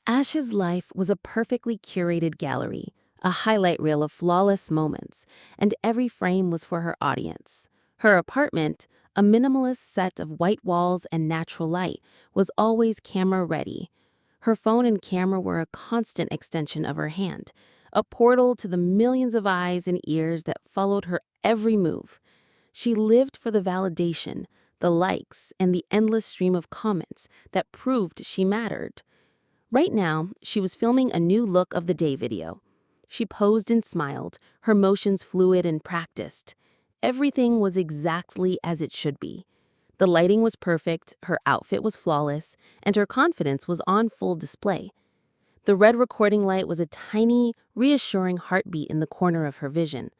Ash's life was a perfectly curated gallery, a highlight reel of flawless moments, and every frame was for her audience. Her apartment, a minimalist set of white walls and natural light, was always camera ready. Her phone and camera were a constant extension of her hand, a portal to the millions of eyes and ears that followed her every move. She lived for the validation, the likes, and the endless stream of comments that proved she mattered. Right now, she was filming a new look of the day video. She posed and smiled, her motions fluid and practiced. Everything was exactly as it should be. The lighting was perfect, her outfit was flawless, and her confidence was on full display. The red recording light was a tiny, reassuring heartbeat in the corner of her vision.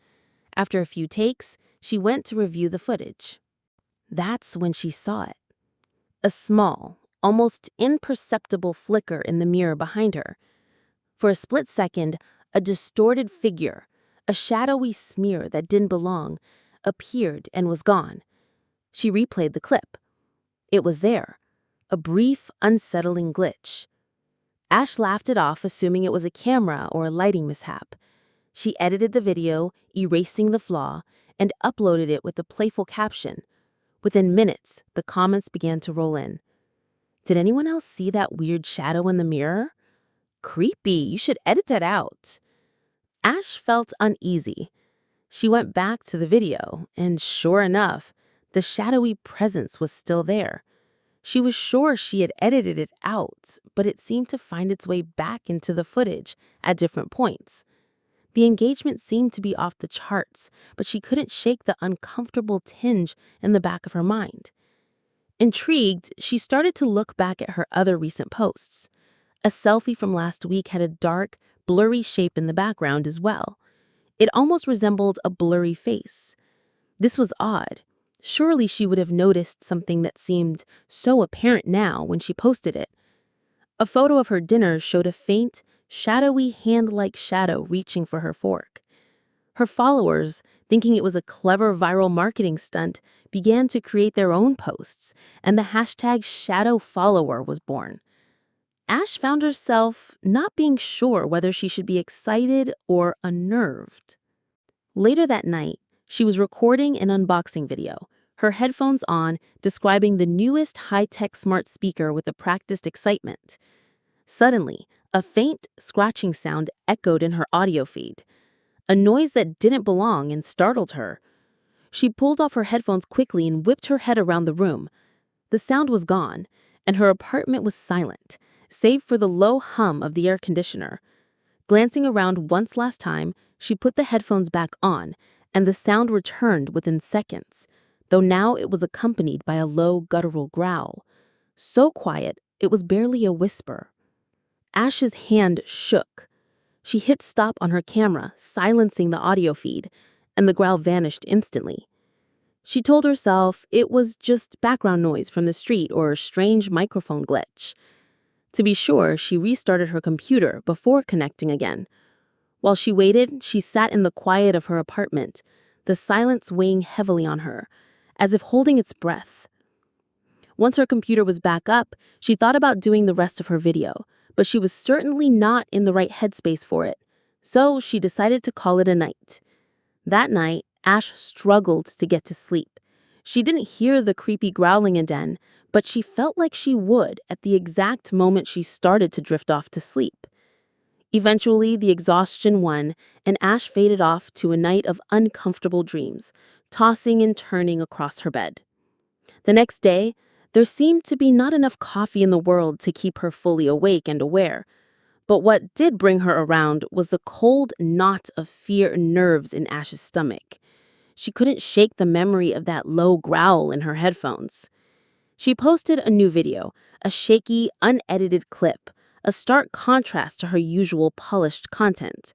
After a few takes, she went to review the footage. That's when she saw it. A small, almost imperceptible flicker in the mirror behind her. For a split second, a distorted figure, a shadowy smear that didn't belong, appeared and was gone. She replayed the clip. It was there, a brief, unsettling glitch. Ash laughed it off, assuming it was a camera or a lighting mishap. She edited the video, erasing the flaw, and uploaded it with a playful caption. Within minutes, the comments began to roll in. Did anyone else see that weird shadow in the mirror? Creepy, you should edit that out. Ash felt uneasy. She went back to the video, and sure enough, the shadowy presence was still there. She was sure she had edited it out, but it seemed to find its way back into the footage at different points. The engagement seemed to be off the charts, but she couldn't shake the uncomfortable tinge in the back of her mind. Intrigued, she started to look back at her other recent posts. A selfie from last week had a dark, blurry shape in the background as well. It almost resembled a blurry face. This was odd. Surely she would have noticed something that seemed so apparent now when she posted it. A photo of her dinner showed a faint, shadowy hand-like shadow reaching for her fork. Her followers, thinking it was a clever viral marketing stunt, began to create their own posts, and the hashtag #ShadowFollower was born. Ash found herself not being sure whether she should be excited or unnerved. Later that night, she was recording an unboxing video, her headphones on, describing the newest high-tech smart speaker with a practiced excitement. Suddenly, a faint, scratching sound echoed in her audio feed, a noise that didn't belong and startled her. She pulled off her headphones quickly and whipped her head around the room. The sound was gone, and her apartment was silent, save for the low hum of the air conditioner. Glancing around once last time, she put the headphones back on, and the sound returned within seconds, though now it was accompanied by a low, guttural growl. So quiet, it was barely a whisper. Ash's hand shook. She hit stop on her camera, silencing the audio feed, and the growl vanished instantly. She told herself it was just background noise from the street or a strange microphone glitch. To be sure, she restarted her computer before connecting again. While she waited, she sat in the quiet of her apartment, the silence weighing heavily on her, as if holding its breath. Once her computer was back up, she thought about doing the rest of her video, but she was certainly not in the right headspace for it, so she decided to call it a night. That night, Ash struggled to get to sleep. She didn't hear the creepy growling again, but she felt like she would at the exact moment she started to drift off to sleep. Eventually, the exhaustion won, and Ash faded off to a night of uncomfortable dreams, tossing and turning across her bed. The next day, there seemed to be not enough coffee in the world to keep her fully awake and aware. But what did bring her around was the cold knot of fear and nerves in Ash's stomach. She couldn't shake the memory of that low growl in her headphones. She posted a new video, a shaky, unedited clip, a stark contrast to her usual polished content.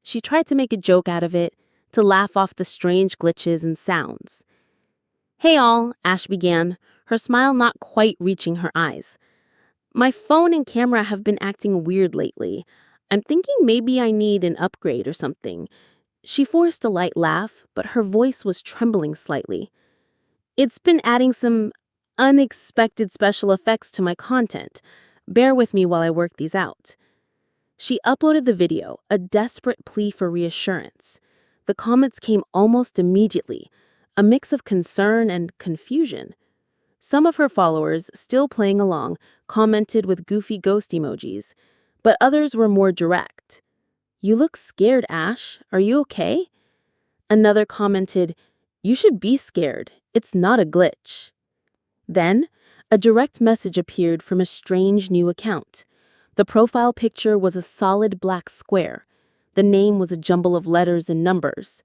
She tried to make a joke out of it, to laugh off the strange glitches and sounds. "Hey all," Ash began, her smile not quite reaching her eyes. "My phone and camera have been acting weird lately. I'm thinking maybe I need an upgrade or something." She forced a light laugh, but her voice was trembling slightly. "It's been adding some unexpected special effects to my content. Bear with me while I work these out. She uploaded the video, a desperate plea for reassurance. The comments came almost immediately, a mix of concern and confusion. Some of her followers, still playing along, commented with goofy ghost emojis, but others were more direct. "You look scared, Ash. Are you okay?" Another commented, "You should be scared. It's not a glitch." Then, a direct message appeared from a strange new account. The profile picture was a solid black square. The name was a jumble of letters and numbers.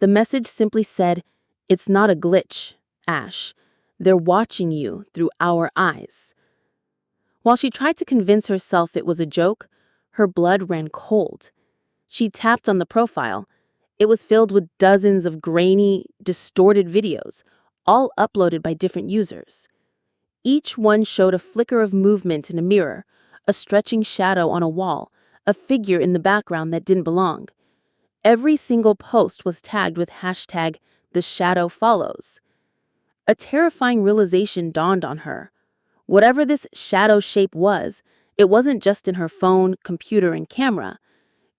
The message simply said, "It's not a glitch, Ash. They're watching you through our eyes." While she tried to convince herself it was a joke, her blood ran cold. She tapped on the profile. It was filled with dozens of grainy, distorted videos, all uploaded by different users. Each one showed a flicker of movement in a mirror, a stretching shadow on a wall, a figure in the background that didn't belong. Every single post was tagged with hashtag #TheShadowFollows. A terrifying realization dawned on her. Whatever this shadow shape was, it wasn't just in her phone, computer, and camera.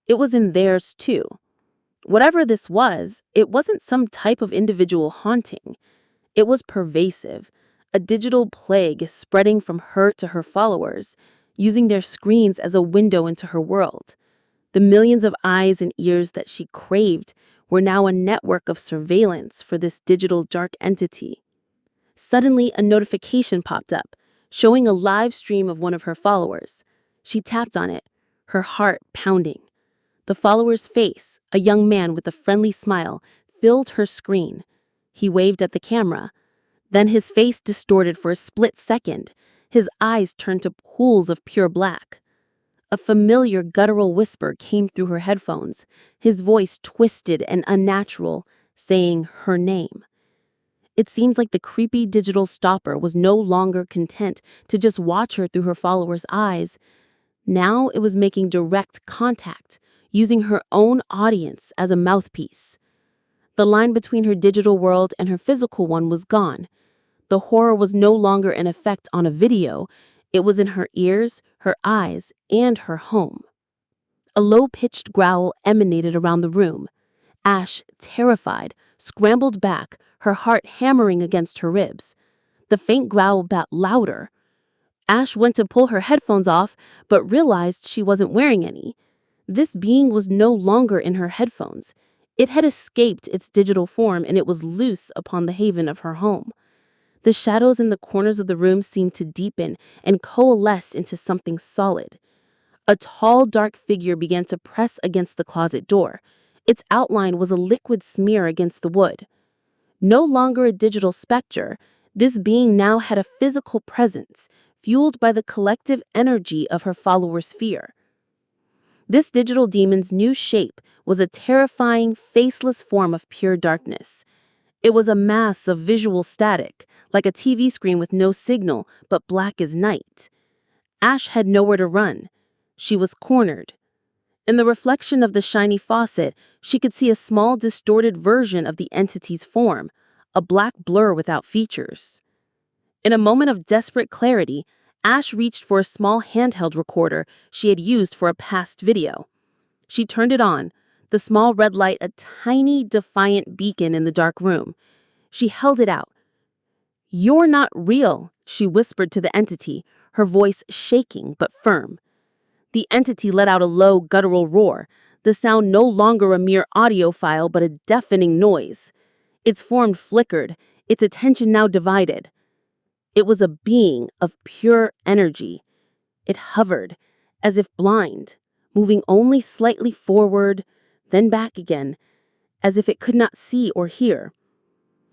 It was in theirs too. Whatever this was, it wasn't some type of individual haunting. It was pervasive, a digital plague spreading from her to her followers, using their screens as a window into her world. The millions of eyes and ears that she craved were now a network of surveillance for this digital dark entity. Suddenly, a notification popped up, showing a live stream of one of her followers. She tapped on it, her heart pounding. The follower's face, a young man with a friendly smile, filled her screen. He waved at the camera. Then his face distorted for a split second. His eyes turned to pools of pure black. A familiar guttural whisper came through her headphones, his voice twisted and unnatural, saying her name. It seems like the creepy digital stalker was no longer content to just watch her through her followers' eyes. Now it was making direct contact, using her own audience as a mouthpiece. The line between her digital world and her physical one was gone. The horror was no longer an effect on a video. It was in her ears, her eyes, and her home. A low-pitched growl emanated around the room. Ash, terrified, scrambled back, her heart hammering against her ribs. The faint growl got louder. Ash went to pull her headphones off, but realized she wasn't wearing any. This being was no longer in her headphones. It had escaped its digital form and it was loose upon the haven of her home. The shadows in the corners of the room seemed to deepen and coalesce into something solid. A tall, dark figure began to press against the closet door. Its outline was a liquid smear against the wood. No longer a digital specter, this being now had a physical presence, fueled by the collective energy of her followers' fear. This digital demon's new shape was a terrifying, faceless form of pure darkness. It was a mass of visual static, like a TV screen with no signal, but black as night. Ash had nowhere to run. She was cornered. In the reflection of the shiny faucet, she could see a small, distorted version of the entity's form, a black blur without features. In a moment of desperate clarity, Ash reached for a small handheld recorder she had used for a past video. She turned it on, the small red light a tiny, defiant beacon in the dark room. She held it out. "You're not real," she whispered to the entity, her voice shaking but firm. The entity let out a low, guttural roar, the sound no longer a mere audio file but a deafening noise. Its form flickered, its attention now divided. It was a being of pure energy. It hovered, as if blind, moving only slightly forward, then back again, as if it could not see or hear.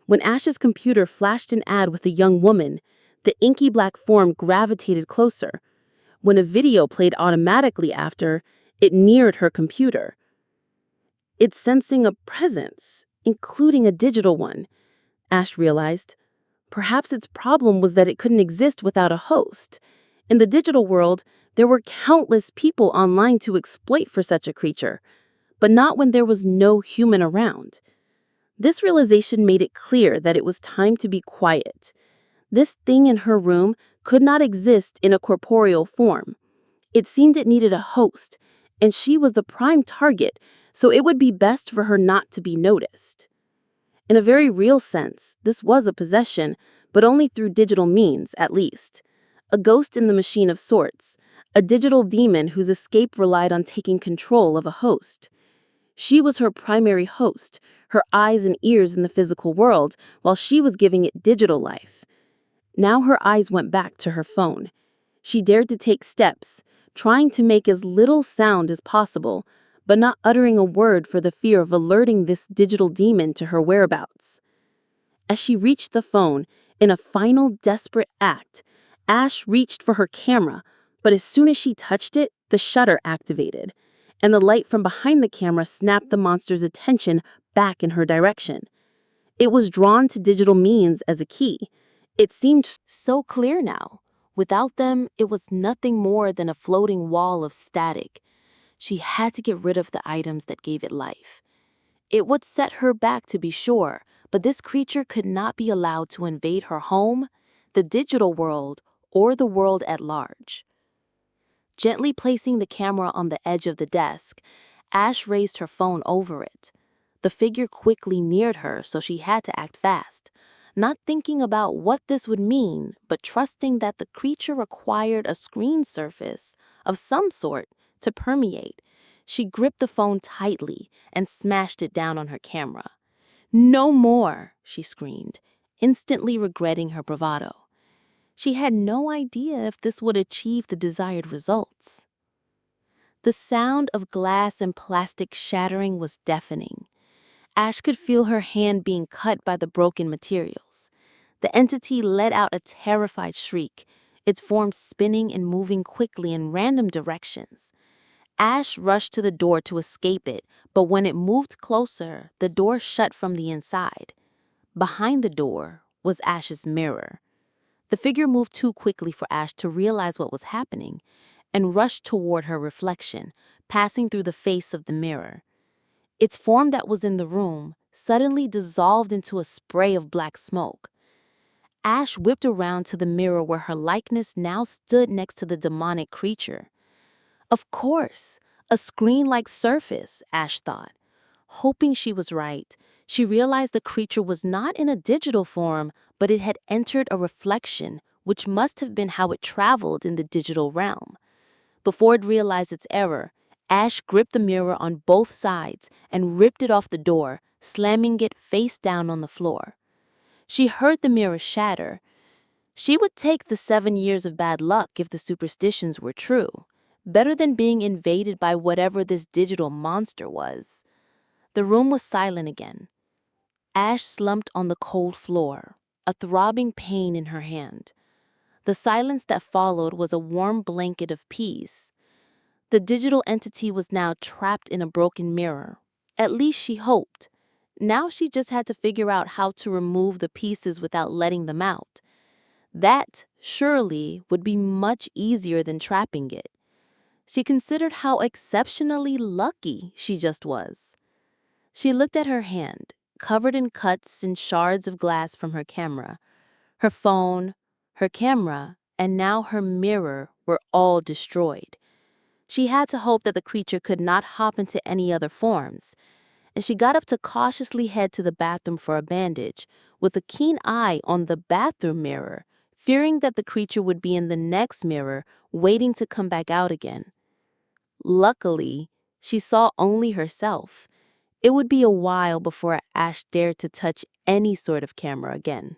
When Ash's computer flashed an ad with a young woman, the inky black form gravitated closer. When a video played automatically after, it neared her computer. It's sensing a presence, including a digital one, Ash realized. Perhaps its problem was that it couldn't exist without a host. In the digital world, there were countless people online to exploit for such a creature, but not when there was no human around. This realization made it clear that it was time to be quiet. This thing in her room could not exist in a corporeal form. It seemed it needed a host, and she was the prime target, so it would be best for her not to be noticed. In a very real sense, this was a possession, but only through digital means, at least. A ghost in the machine of sorts, a digital demon whose escape relied on taking control of a host. She was her primary host, her eyes and ears in the physical world, while she was giving it digital life. Now her eyes went back to her phone. She dared to take steps, trying to make as little sound as possible, but not uttering a word for the fear of alerting this digital demon to her whereabouts. As she reached the phone, in a final desperate act, Ash reached for her camera, but as soon as she touched it, the shutter activated, and the light from behind the camera snapped the monster's attention back in her direction. It was drawn to digital means as a key. It seemed so clear now. Without them, it was nothing more than a floating wall of static. She had to get rid of the items that gave it life. It would set her back, to be sure, but this creature could not be allowed to invade her home, the digital world, or the world at large. Gently placing the camera on the edge of the desk, Ash raised her phone over it. The figure quickly neared her, so she had to act fast, not thinking about what this would mean, but trusting that the creature required a screen surface of some sort to permeate. She gripped the phone tightly and smashed it down on her camera. "No more!" she screamed, instantly regretting her bravado. She had no idea if this would achieve the desired results. The sound of glass and plastic shattering was deafening. Ash could feel her hand being cut by the broken materials. The entity let out a terrified shriek, its form spinning and moving quickly in random directions. Ash rushed to the door to escape it, but when it moved closer, the door shut from the inside. Behind the door was Ash's mirror. The figure moved too quickly for Ash to realize what was happening and rushed toward her reflection, passing through the face of the mirror. Its form that was in the room suddenly dissolved into a spray of black smoke. Ash whipped around to the mirror where her likeness now stood next to the demonic creature. Of course, a screen-like surface, Ash thought. Hoping she was right, she realized the creature was not in a digital form, but it had entered a reflection, which must have been how it traveled in the digital realm. Before it realized its error, Ash gripped the mirror on both sides and ripped it off the door, slamming it face down on the floor. She heard the mirror shatter. She would take the 7 years of bad luck if the superstitions were true. Better than being invaded by whatever this digital monster was. The room was silent again. Ash slumped on the cold floor, a throbbing pain in her hand. The silence that followed was a warm blanket of peace. The digital entity was now trapped in a broken mirror. At least she hoped. Now she just had to figure out how to remove the pieces without letting them out. That, surely, would be much easier than trapping it. She considered how exceptionally lucky she just was. She looked at her hand, covered in cuts and shards of glass from her camera. Her phone, her camera, and now her mirror were all destroyed. She had to hope that the creature could not hop into any other forms, and she got up to cautiously head to the bathroom for a bandage, with a keen eye on the bathroom mirror, fearing that the creature would be in the next mirror, waiting to come back out again. Luckily, she saw only herself. It would be a while before Ash dared to touch any sort of camera again.